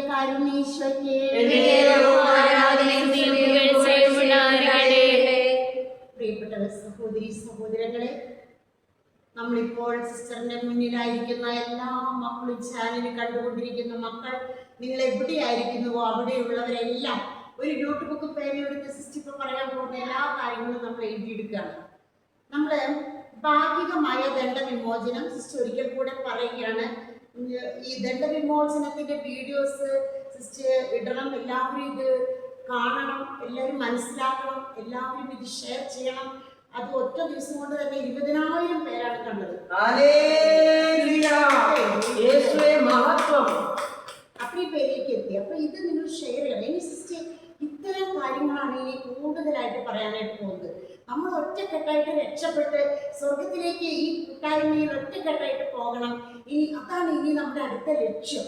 കാരുണ്യേശ്വരേ, പ്രിയപ്പെട്ട സഹോദരി സഹോദരങ്ങളെ, നമ്മളിപ്പോൾ സിസ്റ്ററിന്റെ മുന്നിലായിരിക്കുന്ന എല്ലാ മക്കളും ചാനൽ കണ്ടുകൊണ്ടിരിക്കുന്ന മക്കൾ, നിങ്ങൾ എവിടെയായിരിക്കുന്നുവോ അവിടെയുള്ളവരെല്ലാം ഒരു നോട്ട് ബുക്ക് പേരെടുത്ത് സിസ്റ്റർ ഇപ്പൊ പറയാൻ പോകുന്ന എല്ലാ കാര്യങ്ങളും നമ്മൾ എഴുതിയെടുക്കുകയാണ്. നമ്മൾ ഭാഗികമായ ദണ്ഡവിമോചനം സിസ്റ്റർ ഒരിക്കൽ കൂടെ പറയുകയാണ്. ഈ ദണ്ഡവിമോചനത്തിന്റെ വീഡിയോസ് സിസ്റ്റർ ഇടണം, എല്ലാവരും ഇത് കാണണം, എല്ലാവരും മനസ്സിലാക്കണം, എല്ലാവരും ഇത് ഷെയർ ചെയ്യണം. അത് ഒറ്റ ദിവസം കൊണ്ട് തന്നെ 20,000 പേരാണ് കണ്ടത്. അത്രയും പേരിലേക്ക് എത്തി. അപ്പൊ ഇത് നിങ്ങൾ ഷെയർ ചെയ്യണം. ഇനി സിസ്റ്റർ ഇത്തരം കാര്യങ്ങളാണ് ഇനി കൂടുതലായിട്ട് പറയാനായിട്ട് പോകുന്നത്. നമ്മൾ ഒറ്റക്കെട്ടായിട്ട് രക്ഷപ്പെട്ട് സ്വർഗത്തിലേക്ക് ഈ കൂട്ടായ്മയിൽ ഒറ്റക്കെട്ടായിട്ട് പോകണം. അതാണ് ഇനി നമ്മുടെ അടുത്ത ലക്ഷ്യം.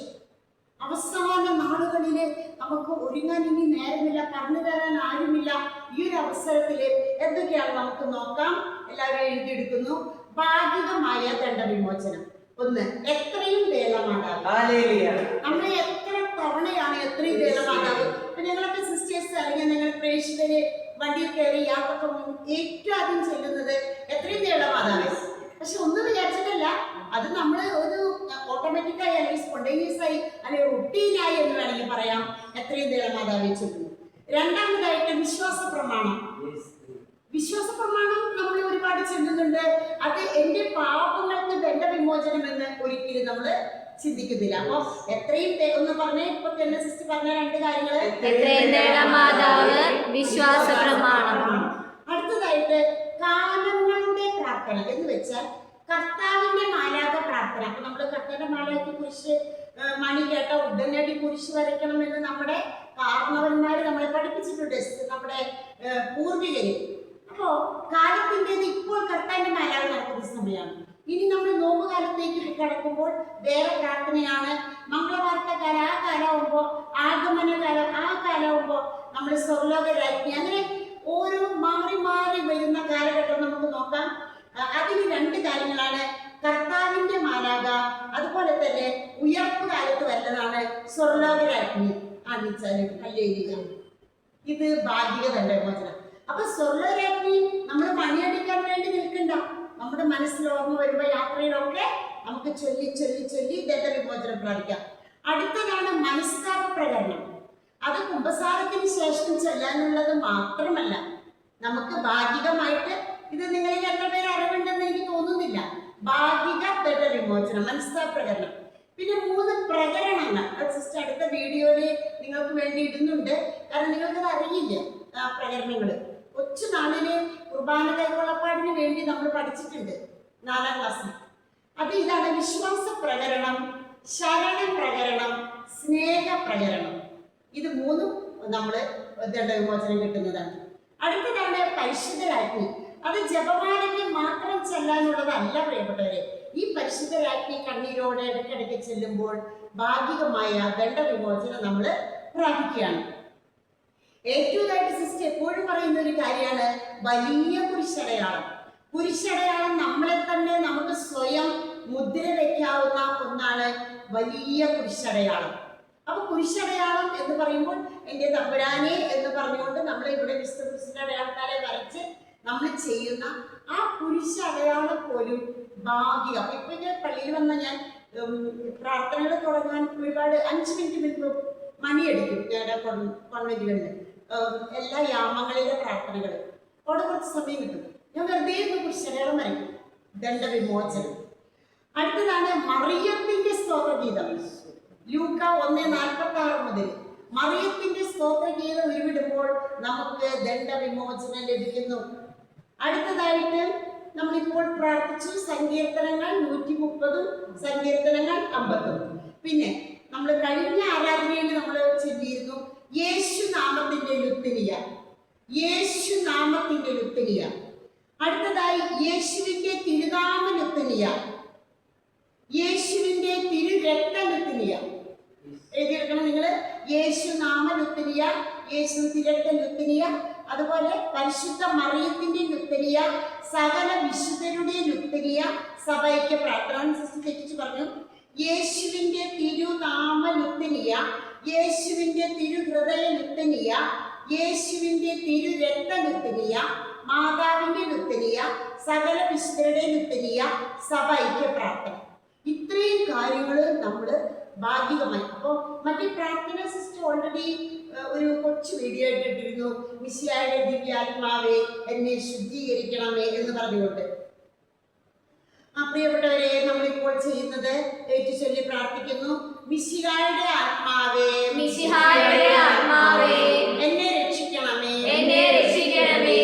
അവസാന നാളുകളിൽ നമുക്ക് ഒരുങ്ങാൻ ഇനി നേരമില്ല, പറഞ്ഞു തരാൻ ആരുമില്ല. ഈ ഒരു അവസരത്തിൽ എന്തൊക്കെയാണ് നമുക്ക് നോക്കാം. എല്ലാവരും എഴുതിയെടുക്കുന്നു. ഭാഗികമായ ദണ്ഡവിമോചനം. 1, എത്രയും വേലമാതാവ്. നമ്മൾ എത്ര തവണയാണ് എത്രയും വേലമാതാവ്. ഇപ്പൊ ഞങ്ങളൊക്കെ സിസ്റ്റേഴ്സ് അല്ലെങ്കിൽ ഞങ്ങൾ പ്രേക്ഷിതര് വണ്ടിയിൽ കയറി യാത്രക്ക് ഏറ്റവും ആദ്യം ചെല്ലുന്നത് എത്രയും വേലമാതാവ്. പക്ഷെ ഒന്നും വിചാരിച്ചിട്ടല്ല, അത് നമ്മൾ ഒരു ഓട്ടോമാറ്റിക്കായി അല്ലെങ്കിൽ സ്പോണ്ടേനിയസ് ആയി അല്ലെങ്കിൽ റുട്ടീനായി എന്ന് വേണമെങ്കിൽ പറയാം എത്രയും ദേവമാതാവെ ചൊല്ലുന്നു. രണ്ടാമതായിട്ട് വിശ്വാസ പ്രമാണം. വിശ്വാസ പ്രമാണം നമ്മൾ ഒരുപാട് ചെല്ലുന്നുണ്ട്. അത് എന്റെ പാപങ്ങൾക്ക് ദണ്ഡവിമോചനം എന്ന് ഒരിക്കലും നമ്മൾ ചിന്തിക്കുന്നില്ല. അപ്പൊ എത്രയും ഒന്ന് പറഞ്ഞേ, ഇപ്പൊ തന്നെ സിസ്റ്റർ പറഞ്ഞ 2 കാര്യങ്ങൾ. വിശ്വാസ പ്രമാണം. അടുത്തതായിട്ട് കാലങ്ങളുടെ പ്രാർത്ഥന എന്ന് വെച്ചാൽ കർത്താവിന്റെ മാലാഖ പ്രാർത്ഥന. അപ്പൊ നമ്മള് കർത്താവിന്റെ മാലാഖ കുരിശ് മണി കേട്ട ഉടനടി കുരിശ് വരയ്ക്കണം എന്ന് നമ്മുടെ കാരണവന്മാര് നമ്മളെ പഠിപ്പിച്ചിട്ടുണ്ട്, നമ്മുടെ പൂർവികര്. അപ്പോ കാലത്തിൻ്റെത് ഇപ്പോൾ കർത്താവിന്റെ മാലാഖ നടക്കുന്ന സമയമാണ്. ഇനി നമ്മൾ നോമ്പ് കാലത്തേക്ക് കടക്കുമ്പോൾ വേറെ പ്രാർത്ഥനയാണ്. മംഗളവാർത്ത കാലം ആ കാലമാകുമ്പോ, ആഗമന കാലം ആ കാലമാകുമ്പോ നമ്മൾ സ്വർലോക രാജ്ഞി. അങ്ങനെ ഓരോ മാറി മാറി വരുന്ന കാലഘട്ടം നമുക്ക് നോക്കാം. അതിന് 2 കാര്യങ്ങളാണ്. കർത്താവിന്റെ മാലാഖ, അതുപോലെ തന്നെ ഉയർപ്പ് കാലത്ത് വരുന്നതാണ് സ്വർലോക രാജ്ഞി. ഇത് ഭാഗിക ദണ്ഡവിമോചനം. അപ്പൊ സ്വർലോക രാജ്ഞി നമ്മൾ മണിയടിക്കാൻ വേണ്ടി നിൽക്കണ്ട. നമ്മുടെ മനസ്സിൽ ഓർമ്മ വരുമ്പോ യാത്രയിലൊക്കെ നമുക്ക് ചൊല്ലി ചൊല്ലി ചൊല്ലി ദണ്ഡവിമോചനം പ്രാപിക്കാം. അടുത്തതാണ് മനസ്താപ പ്രകരണം. അത് കുമ്പസാരത്തിന് ശേഷം ചെല്ലാനുള്ളത് മാത്രമല്ല, നമുക്ക് ഭാഗികമായിട്ട്, ഇത് നിങ്ങളിൽ എത്ര പേര് അറിവുണ്ടെന്ന് എനിക്ക് തോന്നുന്നില്ല, ഭാഗിക ദണ്ഡവിമോചനം, മനസ്താപ പ്രകരണം. പിന്നെ 3 പ്രകരണങ്ങൾ. സിസ്റ്റർ അടുത്ത വീഡിയോയില് നിങ്ങൾക്ക് വേണ്ടി ഇടുന്നുണ്ട്. കാരണം നിങ്ങൾക്കത് അറിയില്ല. ആ പ്രകരണങ്ങള് കൊച്ചു നാളില് കുർബാന കൈക്കൊള്ളപ്പാടിന് വേണ്ടി നമ്മൾ പഠിച്ചിട്ടുണ്ട് 4ാം ക്ലാസ്സിൽ. അത് ഇതാണ്: വിശ്വാസ പ്രകരണം, ശരണ പ്രകരണം, സ്നേഹ പ്രകരണം. ഇത് 3 നമ്മൾ ദണ്ഡവിമോചനം കിട്ടുന്നതാണ്. അടുത്തതാണ് പരിശുദ്ധ രാജ്ഞി. അത് ജപമാലയ്ക്ക് മാത്രം ചെല്ലാനുള്ളതല്ല പ്രിയപ്പെട്ടവരെ. ഈ പരിശുദ്ധ രാജ്ഞി കണ്ണീരോടെ ഇടയ്ക്കിടയ്ക്ക് ചെല്ലുമ്പോൾ ഭാഗികമായ ദണ്ഡവിമോചനം നമ്മൾ പ്രാപിക്കുകയാണ്. ഏറ്റവുമായിട്ട് സിസ്റ്റർ എപ്പോഴും പറയുന്ന ഒരു കാര്യമാണ് വലിയ കുരിശടയാളം. കുരിശടയാളം നമ്മളെ തന്നെ നമുക്ക് സ്വയം മുദ്ര വയ്ക്കാവുന്ന ഒന്നാണ് വലിയ കുരിശടയാളം. അപ്പൊ കുരിശടയാളം എന്ന് പറയുമ്പോൾ എന്റെ തമ്പുരാനെ എന്ന് പറഞ്ഞുകൊണ്ട് നമ്മൾ ഇവിടെ വിശുദ്ധ കുരിശിന്റെ അടയാളത്താലെ വരച്ച് നമ്മൾ ചെയ്യുന്ന ആ കുരിശടയാളം പോലും ഭാഗിക. ഇപ്പൊ ഞാൻ പള്ളിയിൽ വന്ന ഞാൻ പ്രാർത്ഥനകൾ തുടങ്ങാൻ ഒരുപാട് 5 മിനിറ്റ് മണിയടിക്കും ഞങ്ങളുടെ കോൺവെന്റുകളിൽ. എല്ലാ യാമങ്ങളിലെ പ്രാർത്ഥനകൾ അവിടെ കുറച്ച് സമയം കിട്ടും. ഞാൻ വെറുതെ കുരിശടയാളം വരയ്ക്കും. ദണ്ഡവിമോചനം. അടുത്തതാണ് മറിയത്തിന്റെ സ്തോത്രഗീതം. ലൂക്ക 1:46 മുതൽ മറിയത്തിന്റെ സ്തോത്രഗീതം ഉരുവിടുമ്പോൾ നമുക്ക് ദണ്ഡവിമോചനം ലഭിക്കുന്നു. അടുത്തതായിട്ട് നമ്മളിപ്പോൾ പ്രാർത്ഥിച്ചു സങ്കീർത്തനങ്ങൾ 130, സങ്കീർത്തനങ്ങൾ 50. പിന്നെ നമ്മൾ കഴിഞ്ഞ ആരാധനയിൽ നമ്മൾ ചൊല്ലിയിരുന്നു യേശു നാമത്തിന്റെ ലുത്തിനിയ, യേശു നാമത്തിന്റെ ലുത്തിനിയ. അടുത്തതായി യേശുവിന്റെ തിരുനാമ ലുത്തിനിയ, യേശുവിന്റെ തിരുരക്ത ലുത്തിനിയ. എഴുതിയെടുക്കണം നിങ്ങൾ. യേശു നാമ ലുത്തിനിയ, യേശു തിരുരക്ത ലുത്തിനിയ, അതുപോലെ പരിശുദ്ധ മറിയത്തിന്റെ ലുത്തിനിയ, സകല വിശുദ്ധരുടെ ലുത്തിനിയ, സഭയ്ക്ക് പ്രാർത്ഥന. സിസ്റ്റർ തെറ്റിച്ച് പറഞ്ഞു. യേശുവിന്റെ തിരുനാമ ലുത്തിനിയ, യേശുവിന്റെ തിരുഹൃദയ ലുത്തനിയ, യേശുവിന്റെ തിരുരക്ത ലുത്തനിയ, മാതാവിന്റെ ലുത്തനിയ, സകല വിശുദ്ധരുടെ ലുത്തനിയ, സഭ ഐക്യ പ്രാർത്ഥന. ഇത്രയും കാര്യങ്ങൾ നമ്മൾ ഭാഗികമായി. അപ്പോൾ മറ്റേ പ്രാർത്ഥന സിസ്റ്റർ ഓൾറെഡി ഒരു കൊച്ചു വീഡിയോ ഇട്ടിരുന്നു, മിശിഹായുടെ ദിവ്യാത്മാവേ എന്നെ ശുദ്ധീകരിക്കണമേ എന്ന് പറഞ്ഞുകൊണ്ട്. പ്രിയപ്പെട്ടവരെ, നമ്മളിപ്പോൾ ചെയ്യുന്നത് ഏറ്റുചൊല്ലി പ്രാർത്ഥിക്കുന്നു. മിശിഹായുടെ ആത്മാവേ, മിശിഹായുടെ ആത്മാവേ എന്നെ രക്ഷിക്കണമേ, എന്നെ രക്ഷിക്കണമേ.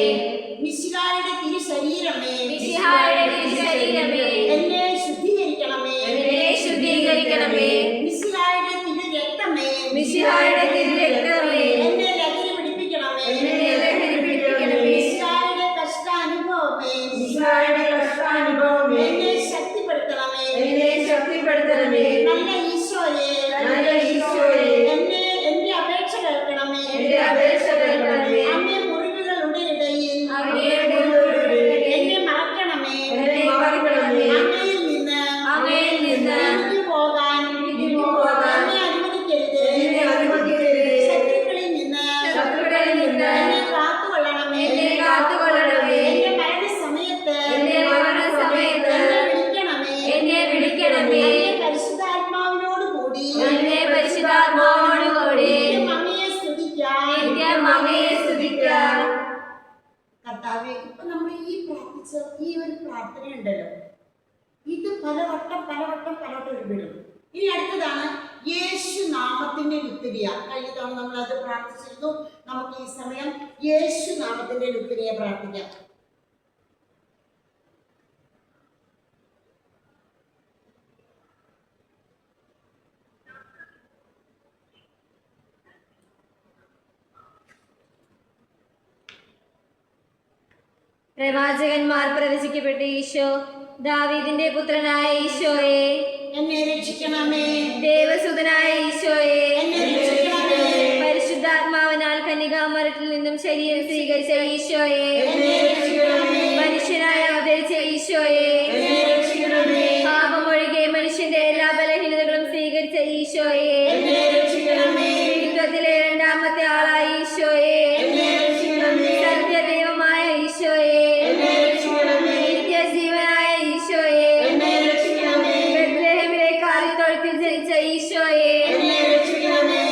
മിശിഹായുടെ തിരുശരീരമേ, മിശിഹായുടെ തിരുശരീരമേ എന്നെ ശുദ്ധീകരിക്കണമേ, എന്നെ ശുദ്ധീകരിക്കണമേ. മിശിഹായുടെ തിരുരക്തമേ, മിശിഹായുടെ തിരുരക്തമേ എന്നെ ലഹരി പിടിപ്പിക്കണമേ, എന്നെ ലഹരി പിടിപ്പിക്കണമേ. മിശിഹായുടെ കഷ്ടാനുഭവമേ, മിശിഹായുടെ കഷ്ടാനുഭവമേ എന്നെ ശക്തിപ്പെടുത്തണമേ, എന്നെ ശക്തിപ്പെടുത്തണമേ. നല്ല ഈശോയെ, നല്ല ഈശോയെ എന്നെ എന്റെ അപേക്ഷ കേൾക്കണമേ, എന്റെ അപേക്ഷ കേൾക്കണമേ. അങ്ങേ മുറിവുകളുടെ ഇടയിൽ അങ്ങയുടെ മുറിവുകളിൽ എന്നെ മറക്കണമേ, എന്നെ മറക്കണമേ. അങ്ങയിൽ നിന്ന് അങ്ങയിൽ നിന്ന് എനിക്ക് പോകാൻ എന്നെ അനുവദിക്കരുത്, എന്നെ അനുവദിക്കരുത്. ശത്രുക്കളിൽ നിന്ന് ശത്രുക്കളിൽ നിന്ന് എന്നെ കാത്തുകൊള്ളണമേ, എന്നെ കാത്തുകൊള്ളണമേ. എന്റെ മരണസമയത്ത് എന്റെ മരണസമയത്ത് എന്നെ വിളിക്കണമേ, എന്നെ വിളിക്കണമേ. എന്നെ പരിശുദ്ധാത്മാവിനോട് കൂടി എന്നെ പരിശുദ്ധാത്മാവോടുകൂടി മമ്മിയെ സ്തുതിക്കാം. നിത്യമമ്മയെ സ്തുതിക്കാം. കർത്താവേ, ഇപ്പൊ നമ്മൾ ഈ പ്രാർത്ഥിച്ച ഈ ഒരു പ്രാർത്ഥന ഉണ്ടല്ലോ, ഇത് പലവട്ടം ഉരുവിടും. ഇനി അടുത്തതാണ് യേശു നാമത്തിന്റെ ലുത്തിനിയ. കഴിഞ്ഞ തവണ നമ്മൾ അത് പ്രാർത്ഥിച്ചിരുന്നു. നമുക്ക് ഈ സമയം യേശു നാമത്തിന്റെ ലുത്തിനിയ പ്രാർത്ഥിക്കാം. പ്രവാചകന്മാർ പ്രവചിക്കപ്പെട്ട ഈശോ, ദാവീദിന്റെ പുത്രനായ ഈശോയെ, എന്നെ രക്ഷിക്കണമേ, ദേവസുതനായ ഈശോയെ, എന്നെ രക്ഷിക്കണമേ, പരിശുദ്ധാത്മാവിനാൽ കന്യകാമരത്തിൽ നിന്നും ശരീരം സ്വീകരിച്ച ഈശോയെ, എന്നെ രക്ഷിക്കണമേ, മനുഷ്യനായി അവതരിച്ച ഈശോയെ, എന്നെ രക്ഷിക്കണമേ, പാപമൊഴികെ മനുഷ്യന്റെ എല്ലാ ബലഹീനതകളും സ്വീകരിച്ച ഈശോയെ, എന്നെ രക്ഷിക്കണമേ, യുദ്ധത്തിലെ രണ്ടാമത്തെ ആളായ ഈശോയെ, എന്നെ രക്ഷിക്കണമേ, സത്യദൈവമായ ഈശോയെ, എന്നെ രക്ഷിക്കണമേ, നിത്യജീവനായ ഈശോയെ, എന്നെ രക്ഷിക്കണമേ, ബെത്ലഹേമിലെ കാലിത്തൊഴുത്തിൽ ജനിച്ച ഈശോയെ, എന്നെ രക്ഷിക്കണമേ,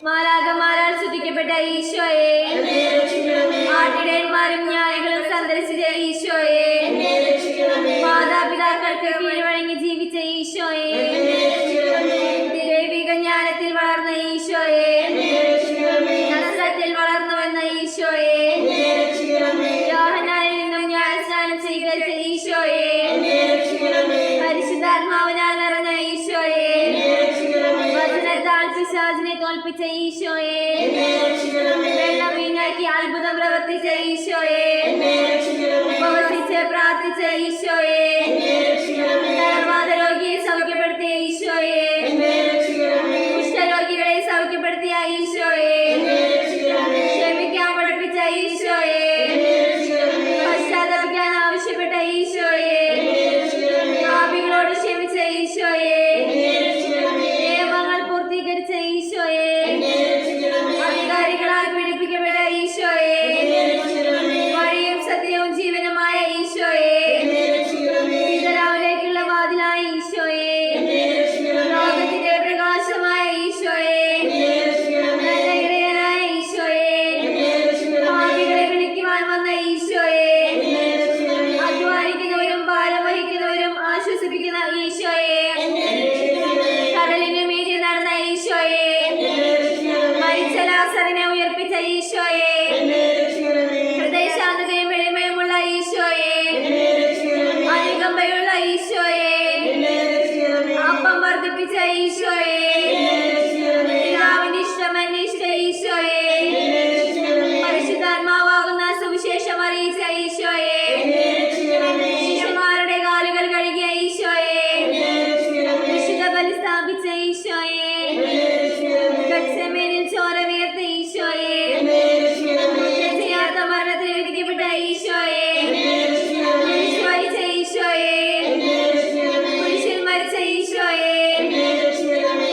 മാലാഖമാരാൽ സ്തുതിക്കപ്പെട്ട ഈശോയെ, എന്നെ രക്ഷിക്കണമേ, ആട്ടിടയന്മാരും ന്യായികളും സന്ദർശിച്ച ഈശോയെ, എന്നെ രക്ഷിക്കണമേ, മാതാപിതാക്കൾക്ക് കീഴ്വഴങ്ങി ജീവിച്ച ഈശോയെ, എന്നെ രക്ഷിക്കണമേ, ദൈവിക ജ്ഞാനത്തിൽ വളർന്ന ഈശോയെ, എന്നെ രക്ഷിക്കണമേ, നസ്രത്തിൽ വളർന്നു വന്ന ഈശോയെ, എന്നെ രക്ഷിക്കണമേ, യോഹന്നാനിൽ നിന്നും ജ്ഞാനസ്നാനം സ്വീകരിച്ച ഈശോയെ, എന്നെ രക്ഷിക്കണമേ, പരിശുദ്ധാത്മാവിനാൽ നിറഞ്ഞ ഈശോയെ, എന്നെ രക്ഷിക്കണമേ, വചനത്താൽ പിശാചിനെ തോൽപ്പിച്ച ഈശോയെ, എന്നെ രക്ഷിക്കണമേ, വെള്ളം വീഞ്ഞാക്കി അത്ഭുതം പ്രവർത്തിച്ച ഈശോയെ, എന്നെ രക്ഷിക്കണമേ, ഉപവസിച്ച് പ്രാർത്ഥിച്ച ഈശോയെ, എന്നെ രക്ഷിക്കണമേ, തളർവാദ രോഗിയെ സൗഖ്യപ്പെടുത്തിയ ഈശോയെ, എന്നെ രക്ഷിക്കണമേ, കുഷ്ഠരോഗികളെ സൗഖ്യപ്പെടുത്തിയ ഈശോയെ, എന്നെ രക്ഷിക്കണമേ, ക്ഷമിക്കാൻ പഠിപ്പിച്ച ഈശോയെ, എന്നെ രക്ഷിക്കണമേ, പശ്ചാത്തപിക്കാൻ ആവശ്യപ്പെട്ട ഈശോയെ, എന്നെ രക്ഷിക്കണമേ, പാപികളോട് ക്ഷമിച്ച ഈശോയെ, എന്നെ രക്ഷിക്കണമേ, നിയമങ്ങൾ പൂർത്തീകരിച്ച ഈശോയെ, എന്നെ രക്ഷിക്കണമേ, അധികാരികളാൽ പീഡിപ്പിക്കപ്പെട്ട ഈശോയെ, എന്നെ രക്ഷിക്കണമേ, വഴിയും സത്യവും ജീവനുമായ ഈശോയെ, എന്നെ രക്ഷിക്കണമേ, പിതാവിലേക്കുള്ള വാതിലായ ഈശോയെ, എന്നെ രക്ഷിക്കണമേ, ലോകത്തിന്റെ പ്രകാശമായ ഈശോയെ, എന്നെ രക്ഷിക്കണമേ, നല്ല ഇടയനായ ഈശോയെ, എന്നെ രക്ഷിക്കണമേ, പാപികളെ വിളിക്കുവാൻ വന്ന ഈശോയെ, എന്നെ രക്ഷിക്കണമേ, അധ്വാനിക്കുന്നവരും ഭാരം വഹിക്കുന്നവരും ആശ്വസിപ്പിക്കുന്ന ഈശോയെ, എന്നെ രക്ഷിക്കണമേ, കടലിനു മീതെ നടന്ന ഈശോയെ, എന്നെ രക്ഷിക്കണമേ, മരിച്ച ലാസറിനെ ഉയർപ്പിച്ച ഈശോയെ, എന്നെ രക്ഷിക്കണമേ, ഹൃദയശാന്തതയും എളിമയുമുള്ള ഈശോയെ, എന്നെ രക്ഷിക്കണമേ, അനുകമ്പയുള്ള ഈശോയെ, എന്നെ രക്ഷിക്കണമേ, അപ്പം വർദ്ധിപ്പിച്ച ഈശോയെ, എന്നെ രക്ഷിക്കണമേ, പിതാവിന്റെ ഇഷ്ടം അന്വേഷിച്ച ഈശോയെ, എന്നെ രക്ഷിക്കണമേ, പരിശുദ്ധാത്മാവാകുന്ന സുവിശേഷം അറിയിച്ച ഈശോയെ, എന്നെ രക്ഷിക്കണമേ, ശിഷ്യന്മാരുടെ കാലുകൾ കഴുകിയ ഈശോയെ, എന്നെ രക്ഷിക്കണമേ, വിശുദ്ധ ബലി സ്ഥാപിച്ച ഈശോയെ, എന്നെ രക്ഷിക്കണമേ, ഗത്സമേനിൽ ചോര വീർത്ത ഈശോയെ, എന്നെ രക്ഷിക്കണമേ, ചെയ്യാത്ത മരണത്തിന് വിധിക്കപ്പെട്ട ഈശോയെ, എന്നെ രക്ഷിക്കണമേ, വിശ്വസിച്ച ഈശോയെ, എന്നെ രക്ഷിക്കണമേ, കുരിശിൽ മരിച്ച ഈശോയെ, എന്നെ രക്ഷിക്കണമേ,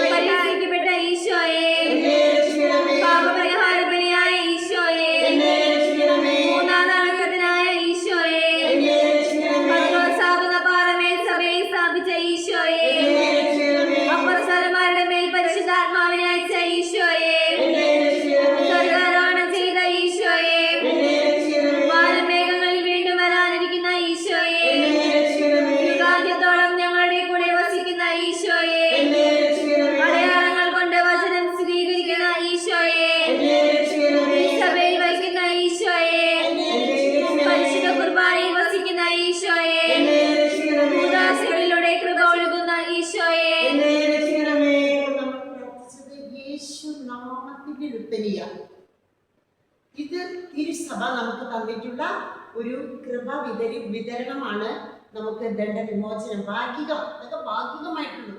പാപത്തിന്റെ ലുത്തനിയ. ഇത് തിരുസഭ നമുക്ക് തന്നിട്ടുള്ള ഒരു വിതരണമാണ്. നമുക്ക് ദണ്ഡവിമോചനം ഭാഗികം, അതൊക്കെ ഭാഗികമായിട്ടുള്ളൂ.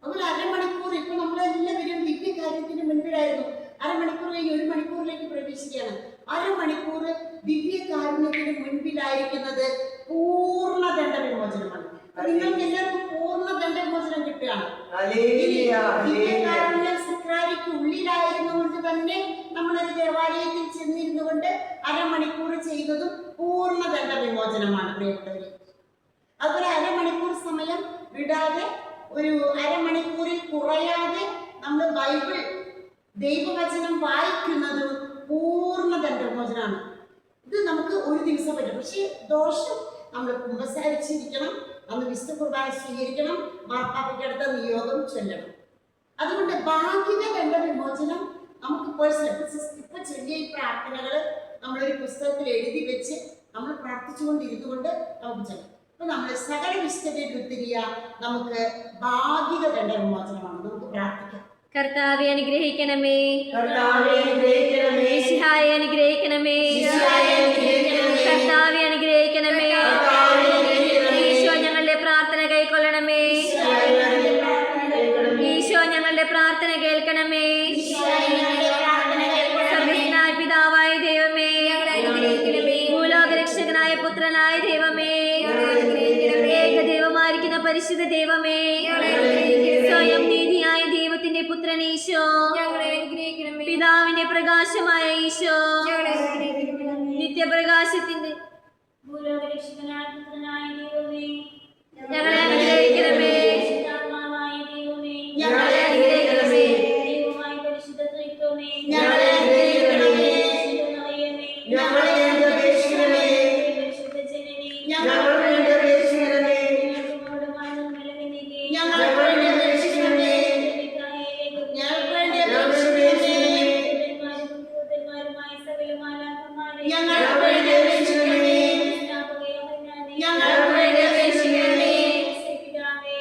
അതുപോലെ അരമണിക്കൂർ, ഇപ്പൊ നമ്മളെല്ലാവരും ദിവ്യ കാര്യത്തിന് മുൻപിലായിരുന്നു. അരമണിക്കൂർ കഴിഞ്ഞ് 1 മണിക്കൂറിലേക്ക് പ്രവേശിക്കുകയാണ്. അരമണിക്കൂർ ദിവ്യ കാരുണ്യത്തിന് മുൻപിലായിരിക്കുന്നത് പൂർണ്ണ ദണ്ഡവിമോചനമാണ്. നിങ്ങൾക്ക് എല്ലാവർക്കും പൂർണ്ണ ദണ്ഡവിമോചനം കിട്ടുകയാണ്. ദിവ്യകാരുണ്യം സക്രാരിക്ക് ഉള്ളിലായിരുന്നുകൊണ്ട് തന്നെ നമ്മളൊരു ദേവാലയത്തിൽ ചെന്നിരുന്നു കൊണ്ട് അരമണിക്കൂർ ചെയ്തതും പൂർണ്ണ ദണ്ഡവിമോചനമാണ് പ്രിയപ്പെട്ടവരെ. അതുപോലെ അരമണിക്കൂർ സമയം വിടാതെ, ഒരു അരമണിക്കൂറിൽ കുറയാതെ നമ്മൾ ബൈബിൾ ദൈവവചനം വായിക്കുന്നതും പൂർണ്ണ ദണ്ഡവിമോചനമാണ്. ഇത് നമുക്ക് ഒരു ദിവസം പറ്റും. പക്ഷെ ദോഷം, നമ്മൾ കുമ്പസാരിച്ചിരിക്കണം, അന്ന് വിശുദ്ധ കുർബാന സ്വീകരിക്കണം, മാർപ്പാപ്പയ്ക്കടുത്ത നിയോഗം ചൊല്ലണം. അതുകൊണ്ട് ഭാഗിക ദണ്ഡവിമോചനം നമുക്ക് പേഴ്സണൽ ഇപ്പൊ ചൊല്ലിയ ഈ പ്രാർത്ഥനകൾ നമ്മളൊരു പുസ്തകത്തിൽ എഴുതി വെച്ച് നമ്മൾ പ്രാർത്ഥിച്ചുകൊണ്ടിരുന്നു കൊണ്ട് നമുക്ക് ചൊല്ലാം. അപ്പൊ നമ്മൾ സകല വിശുദ്ധരെ ലുത്തിരിയ നമുക്ക് ഭാഗിക ദണ്ഡവിമോചനമാണ്. നമുക്ക് പ്രാർത്ഥിക്കാം. കർത്താവെ അനുഗ്രഹിക്കണമേ, കർത്താവേ അനുഗ്രഹിക്കണമേ, ഈശോയെ അനുഗ്രഹിക്കണമേ, കർത്താവെ അനുഗ്രഹിക്കണമേ. ഈശോ ഞങ്ങളുടെ പ്രാർത്ഥന കൈക്കൊള്ളണമേ, ഈശോ ഞങ്ങളുടെ പ്രാർത്ഥന കേൾക്കണമേ. സർവ്വജ്ഞനായ പിതാവായ ദൈവമേ, ഭൂലോകരക്ഷകനായ പുത്രനായ ദൈവമേ, ഏകദൈവമായിരിക്കുന്ന പരിശുദ്ധ ദൈവമേ, സ്വയം നീതിയായ ദൈവത്തിന്റെ പുത്രൻ ഈശോ, പിതാവിന്റെ പ്രകാശമായ ഈശോ, നിത്യപ്രകാശത്തിന്റെ ഭൂലോകരക്ഷകനായ പുത്രനായ ദൈവമേ, ഞങ്ങളെ അനുഗ്രഹിക്കണമേ, പരിശുദ്ധാത്മാവായ ദൈവമേ, ഞങ്ങളെ അനുഗ്രഹിക്കണമേ, ദൈവമായ പരിശുദ്ധ ത്രിത്വമേ, ഞങ്ങളെ അനുഗ്രഹിക്കണമേ, പരിശുദ്ധ മറിയമേ, ഞങ്ങളെ അനുഗ്രഹിക്കണമേ, പരിശുദ്ധ ജനനേ, ഞങ്ങൾക്ക് വേണ്ടി അപേക്ഷിക്കണമേ, ഞങ്ങൾക്ക് മൂഢമായ നന്മലകനികേ, ഞങ്ങൾക്ക് വേണ്ടി അപേക്ഷിക്കണമേ, ഞങ്ങൾക്ക് വേണ്ടി അപേക്ഷിക്കണമേ, ദൂതന്മാരുമായ സകല മാലാഖമാരേ, ഞങ്ങൾക്ക് വേണ്ടി അപേക്ഷിക്കണമേ, സ്നാപക യോഹന്നാനേ, ഞങ്ങൾക്ക് വേണ്ടി അപേക്ഷിക്കണമേ, പിതാവേ,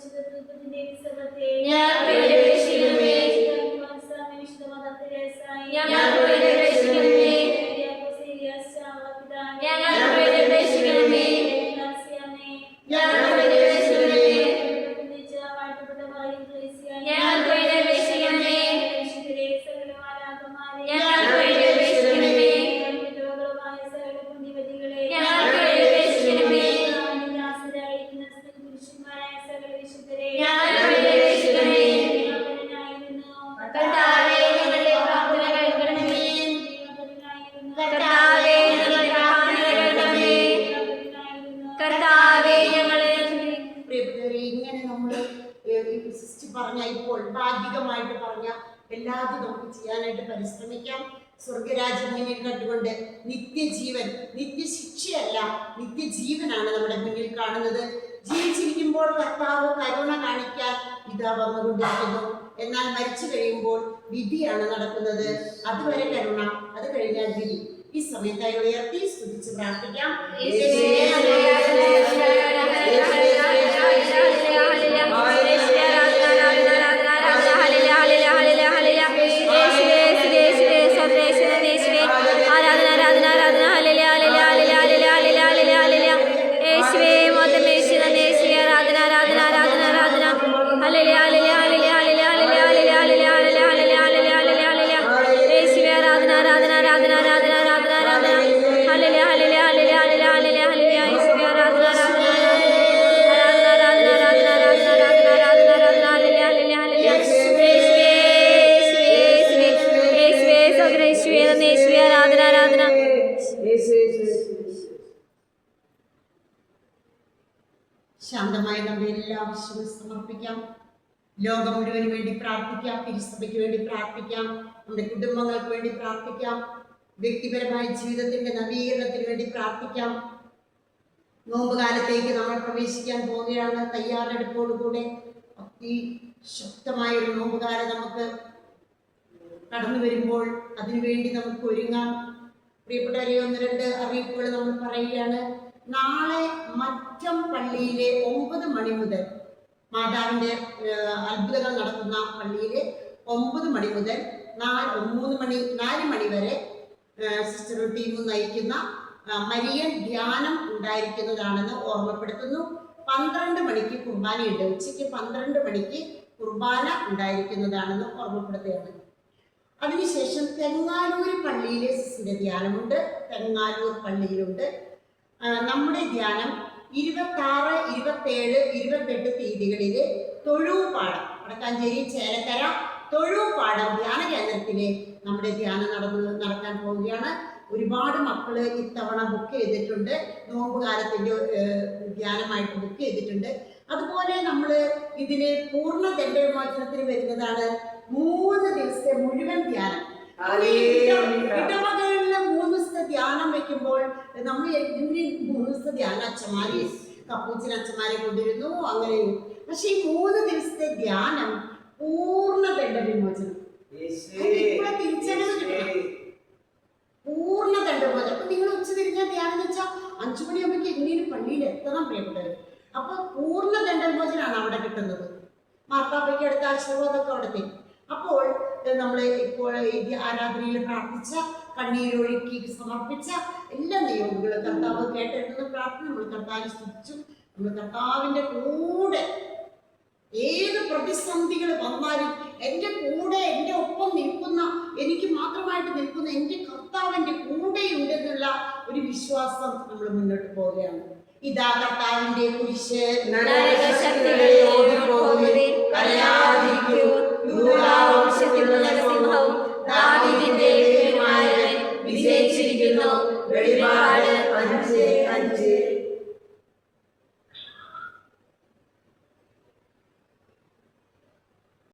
പരിശുദ്ധ തൃത്വത്തിന്റെ ഉത്സവത്തെ ഞങ്ങൾക്ക് വേണ്ടി അപേക്ഷിക്കണമേ. വിശുദ്ധ മതത്തിലേസായി ഞങ്ങൾക്ക് വേണ്ടി അപേക്ഷിക്കണമേ. ഞങ്ങൾക്ക് വേണ്ടി അപേക്ഷിക്കണമേ. ഞങ്ങൾക്ക് വേണ്ടി അപേക്ഷിക്കണമേ. ഞങ്ങൾക്ക് വേണ്ടി അപേക്ഷിക്കണമേ. ഞങ്ങൾക്ക് വേണ്ടി അപേക്ഷിക്കണമേ. ഞങ്ങൾക്ക് വേണ്ടി അപേക്ഷിക്കണമേ. ഞങ്ങൾക്ക് വേണ്ടി അപേക്ഷിക്കണമേ. കർത്താവേ, ഞങ്ങളുടെ പ്രാർത്ഥന കേൾക്കണമേ. കർത്താവേ, ഞങ്ങളുടെ പ്രാർത്ഥന കേൾക്കണമേ. കർത്താവേ, ഞങ്ങളെ പ്രിയപ്പെട്ടവരെ, ഇങ്ങനെ നമ്മൾ സിസ്റ്റർ പറഞ്ഞ ഇപ്പോൾ ഭാഗികമായിട്ട് പറഞ്ഞ എല്ലാതും നമുക്ക് ചെയ്യാനായിട്ട് പരിശ്രമിക്കാം. സ്വർഗരാജ്യം മുന്നിൽ കണ്ടുകൊണ്ട് നിത്യജീവൻ, നിത്യശിക്ഷയല്ല, നിത്യജീവനാണ് നമ്മുടെ മുന്നിൽ കാണുന്നത്. ജീവിച്ചിരിക്കുമ്പോൾ കർത്താവ് കരുണ കാണിക്കാൻ ഇതാ വന്നുകൊണ്ടിരിക്കുന്നു. എന്നാൽ മരിച്ചു കഴിയുമ്പോൾ വിധിയാണ് നടക്കുന്നത്. അതുവരെ കരുണ, അത് കഴിഞ്ഞാൽ വിധി. ഈ സമയത്തായി ഉയർത്തി സ്തുതിച്ച് പ്രാർത്ഥിക്കാം. ശാന്തമായി നമ്മുടെ എല്ലാ ആവശ്യങ്ങളും സമർപ്പിക്കാം. ലോകം മുഴുവന് വേണ്ടി പ്രാർത്ഥിക്കാം. തിരുസഭയ്ക്ക് വേണ്ടി പ്രാർത്ഥിക്കാം. നമ്മുടെ കുടുംബങ്ങൾക്ക് വേണ്ടി പ്രാർത്ഥിക്കാം. വ്യക്തിപരമായ ജീവിതത്തിന്റെ നവീകരണത്തിന് വേണ്ടി പ്രാർത്ഥിക്കാം. നോമ്പുകാലത്തേക്ക് നമ്മൾ പ്രവേശിക്കാൻ പോവുകയാണ്. തയ്യാറെടുപ്പോടുകൂടെ അതിശക്തമായ ഒരു നോമ്പുകാലം നമുക്ക് കടന്നു വരുമ്പോൾ അതിനുവേണ്ടി നമുക്ക് ഒരുങ്ങാം. പ്രിയപ്പെട്ടവരെ, 1-2 അറിയിപ്പുകൾ നമ്മൾ പറയുകയാണ്. നാളെ മറ്റം പള്ളിയിലെ 9 മണി മുതൽ, മാതാവിൻ്റെ അത്ഭുതങ്ങൾ നടക്കുന്ന പള്ളിയിലെ 9 മണി മുതൽ 4 മണി വരെ സിസ്റ്റർ ടീം നയിക്കുന്ന മരിയൻ ധ്യാനം ഉണ്ടായിരിക്കുന്നതാണെന്ന് ഓർമ്മപ്പെടുത്തുന്നു. 12 മണിക്ക് കുർബാനയുണ്ട്. ഉച്ചയ്ക്ക് 12 മണിക്ക് കുർബാന ഉണ്ടായിരിക്കുന്നതാണെന്ന് ഓർമ്മപ്പെടുത്തുകയാണ്. അതിനുശേഷം തെങ്ങാലൂർ പള്ളിയിലെ സിസ്റ്ററിന്റെ ധ്യാനമുണ്ട്. തെങ്ങാലൂർ പള്ളിയിലുണ്ട്. നമ്മുടെ ധ്യാനം 26, 27, 28 തീയതികളിലെ തൊഴൂപ്പാടം, വടക്കാഞ്ചേരി ചേലക്കര തൊഴൂപ്പാടം ധ്യാന കേന്ദ്രത്തിലെ നമ്മുടെ ധ്യാനം നടക്കാൻ പോവുകയാണ്. ഒരുപാട് മക്കള് ഇത്തവണ ബുക്ക് ചെയ്തിട്ടുണ്ട്. നോമ്പുകാലത്തിന്റെ ധ്യാനമായിട്ട് ബുക്ക് ചെയ്തിട്ടുണ്ട്. അതുപോലെ നമ്മൾ ഇതിന് പൂർണ്ണ ദണ്ഡവിമോചനത്തിന് വരുന്നതാണ് 3 ദിവസത്തെ മുഴുവൻ ധ്യാനം. ഇടവകളിലെ 3 ദിവസത്തെ ധ്യാനം വെക്കുമ്പോൾ നമ്മൾ ഇതിന് 3 ദിവസത്തെ ധ്യാനം അച്ഛന്മാരെ, കപ്പൂച്ചിന് അച്ഛന്മാരെ കൊണ്ടുവരുന്നു, അങ്ങനെ. പക്ഷെ ഈ 3 ദിവസത്തെ ധ്യാനം പൂർണ്ണ ദണ്ഡവിമോചനം, ഇവിടെ തിരിച്ചറിവ് കിട്ടണം. പൂർണ്ണ ദണ്ഡവിമോചനം. അപ്പൊ നിങ്ങൾ ഉച്ച തിരിഞ്ഞ ധ്യാനം വെച്ചാൽ 5 മണിയാകുമ്പോഴേക്ക് എങ്ങനെയും പള്ളിയിൽ എത്തണം പ്രിയപ്പെട്ടത്. അപ്പൊ പൂർണ്ണ ദണ്ഡവിമോചനാണ് അവിടെ കിട്ടുന്നത്. മാർപ്പാപ്പയ്ക്ക് അടുത്ത ആശീർവാദമൊക്കെ അവിടെ തരും. അപ്പോൾ നമ്മൾ ഇപ്പോൾ ഈ ആരാധനയിൽ പ്രാർത്ഥിച്ച, കണ്ണീരൊഴുക്കി സമർപ്പിച്ച എല്ലാ നിയോഗങ്ങളും കർത്താവ് കേട്ടെടുക്കുന്ന പ്രാർത്ഥന നമ്മൾ കർത്താവിനെ സ്തുതിച്ചു. നമ്മൾ കർത്താവിൻ്റെ കൂടെ ഏത് പ്രതിസന്ധികൾ വന്നാലും എൻ്റെ കൂടെ, എൻ്റെ ഒപ്പം നിൽക്കുന്ന, എനിക്ക് മാത്രമായിട്ട് നിൽക്കുന്ന എൻ്റെ കർത്താവിൻ്റെ കൂടെയുണ്ടെന്നുള്ള ഒരു വിശ്വാസം നമ്മൾ മുന്നോട്ട് പോവുകയാണ്. ഇതാ കർത്താവിൻ്റെ കുരിശ്, നരകശക്തികളെ